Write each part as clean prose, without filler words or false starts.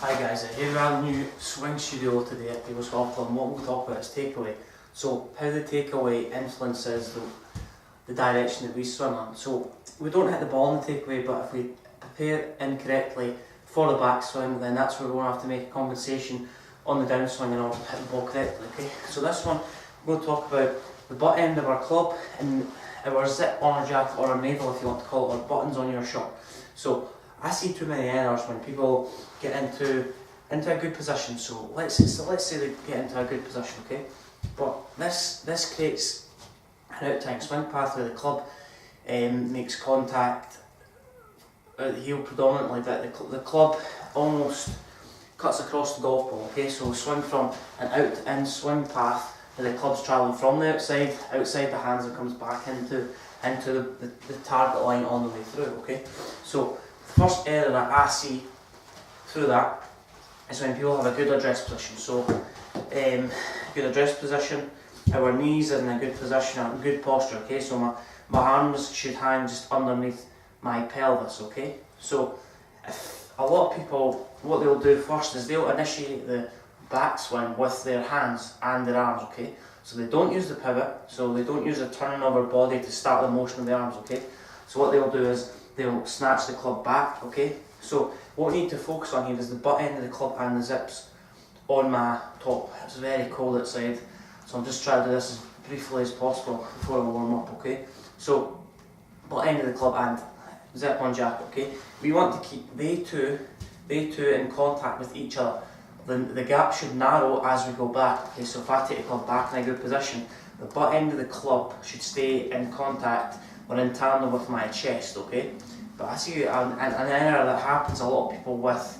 Hi guys, here we are in our new swing studio today at Scotland. What we'll talk about is takeaway. So how the takeaway influences the direction that we swing on. So we don't hit the ball in the takeaway, but if we prepare incorrectly for the backswing, then that's where we're going to have to make a compensation on the downswing in order to hit the ball correctly. Okay. So this one we're going to talk about the butt end of our club and our zip on our jacket, or our navel if you want to call it, or buttons on your shirt. So I see too many errors when people get into a good position. So let's say they get into a good position, okay? But this creates an out-time swing path where the club makes contact at the heel predominantly, but the club almost cuts across the golf ball, okay? So swing from an out-in swing path where the club's travelling from the outside the hands, and comes back into the target line on the way through, okay? So the first error that I see through that is when people have a good address position. So good address position, our knees are in a good position, a good posture, okay? So my arms should hang just underneath my pelvis, okay? So if a lot of people, what they'll do first is they'll initiate the backswing with their hands and their arms, okay? So they don't use the pivot, so they don't use the turning of their body to start the motion of the arms, okay? So what they'll do is they'll snatch the club back, okay? So what we need to focus on here is the butt end of the club and the zips on my top. It's very cold outside, so I'm just trying to do this as briefly as possible before I warm up, okay? So butt end of the club and zip on jacket, okay? We want to keep they two in contact with each other. The gap should narrow as we go back, okay? So if I take the club back in a good position, the butt end of the club should stay in contact or in tandem with my chest, okay? But I see an error that happens a lot of people with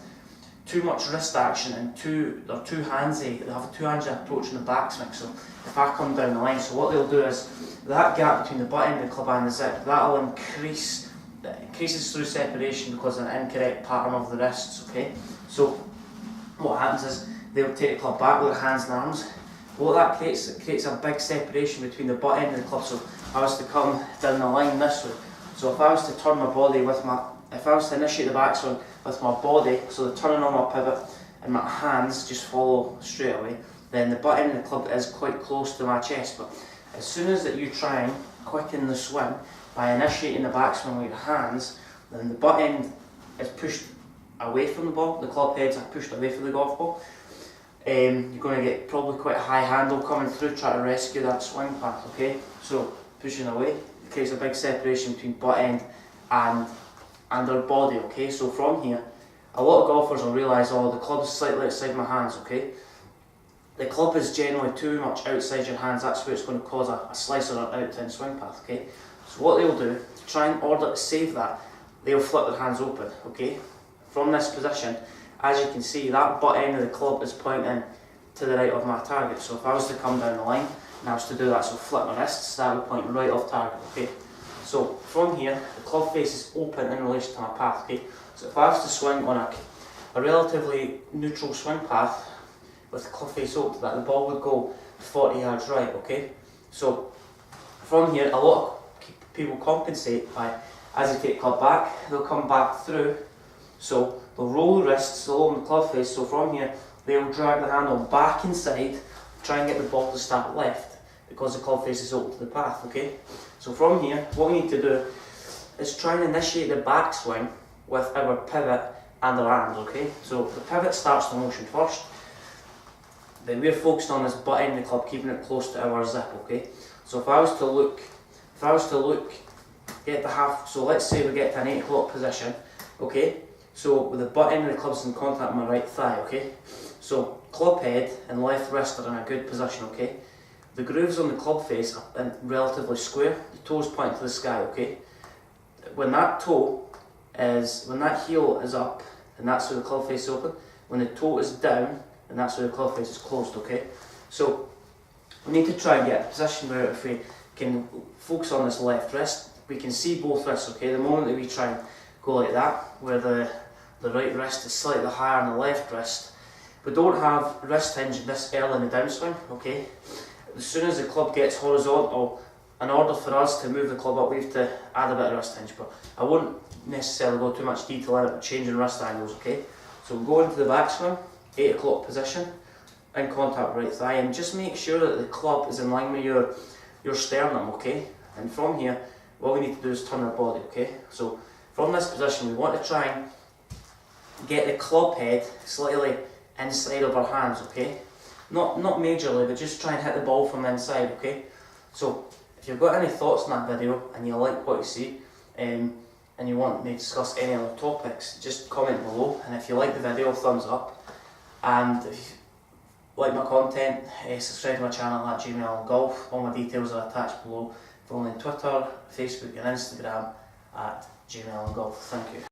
too much wrist action and they're too handsy. They have a two-handsy approach in the backswing. So if I come down the line, so what they'll do is that gap between the butt end of the club and the zip, that'll increases through separation because of an incorrect pattern of the wrists, okay? So what happens is they'll take the club back with their hands and arms. What that creates, it creates a big separation between the butt end of the club. So if I was to come down the line this way, so if I was to turn my body if I was to initiate the backswing with my body, so the turning on my pivot and my hands just follow straight away, then the butt end of the club is quite close to my chest. But as soon as that you try and quicken the swing by initiating the backswing with your hands, then the butt end is pushed away from the ball, the club heads are pushed away from the golf ball. You're going to get probably quite a high handle coming through, trying to rescue that swing path, okay? So pushing away, it creates a big separation between butt end and their body, okay? So from here, a lot of golfers will realise, oh, the club is slightly outside my hands, okay? The club is generally too much outside your hands, that's where it's going to cause a slice or an out-in swing path, okay? So what they'll do, to try in order to save that, they'll flip their hands open, okay? From this position, as you can see, that butt end of the club is pointing to the right of my target. So if I was to come down the line and I was to do that, so flip my wrists, that would point right off target, okay? So from here, the club face is open in relation to my path, okay? So if I was to swing on a relatively neutral swing path with the club face open, that the ball would go 40 yards right, okay? So from here, a lot of people compensate by, as they take the club back, they'll come back through. So they'll roll the wrists, they'll open the club face, so from here they'll drag the handle back inside, try and get the ball to start left because the club face is open to the path, okay? So from here, what we need to do is try and initiate the backswing with our pivot and our arms, okay? So the pivot starts the motion first, then we're focused on this butt end of the club, keeping it close to our zip, okay? So if I was to look, get the half, so let's say we get to an 8 o'clock position, okay? So with the butt end of the club's in contact with my right thigh, okay? So club head and left wrist are in a good position, okay? The grooves on the club face are relatively square, the toes point to the sky, okay? When that heel is up, and that's where the club face is open. When the toe is down, and that's where the club face is closed, okay? So we need to try and get a position where if we can focus on this left wrist, we can see both wrists, okay? The moment that we try and go like that, where the right wrist is slightly higher than the left wrist, we don't have wrist hinge this early in the downswing, okay? As soon as the club gets horizontal, in order for us to move the club up, we have to add a bit of wrist hinge, but I won't necessarily go too much detail in it, but changing wrist angles, okay? So we'll go into the backswing, 8 o'clock position, in contact with right thigh, and just make sure that the club is in line with your sternum, okay? And from here, what we need to do is turn our body, okay? So from this position, we want to try and get the club head slightly inside of our hands, okay? Not majorly, but just try and hit the ball from the inside, okay? So if you've got any thoughts on that video and you like what you see, and you want me to discuss any other topics, just comment below. And if you like the video, thumbs up. And if you like my content, subscribe to my channel at @gmail_golf. All my details are attached below. Follow me on Twitter, Facebook and Instagram at @gmail_golf. Thank you.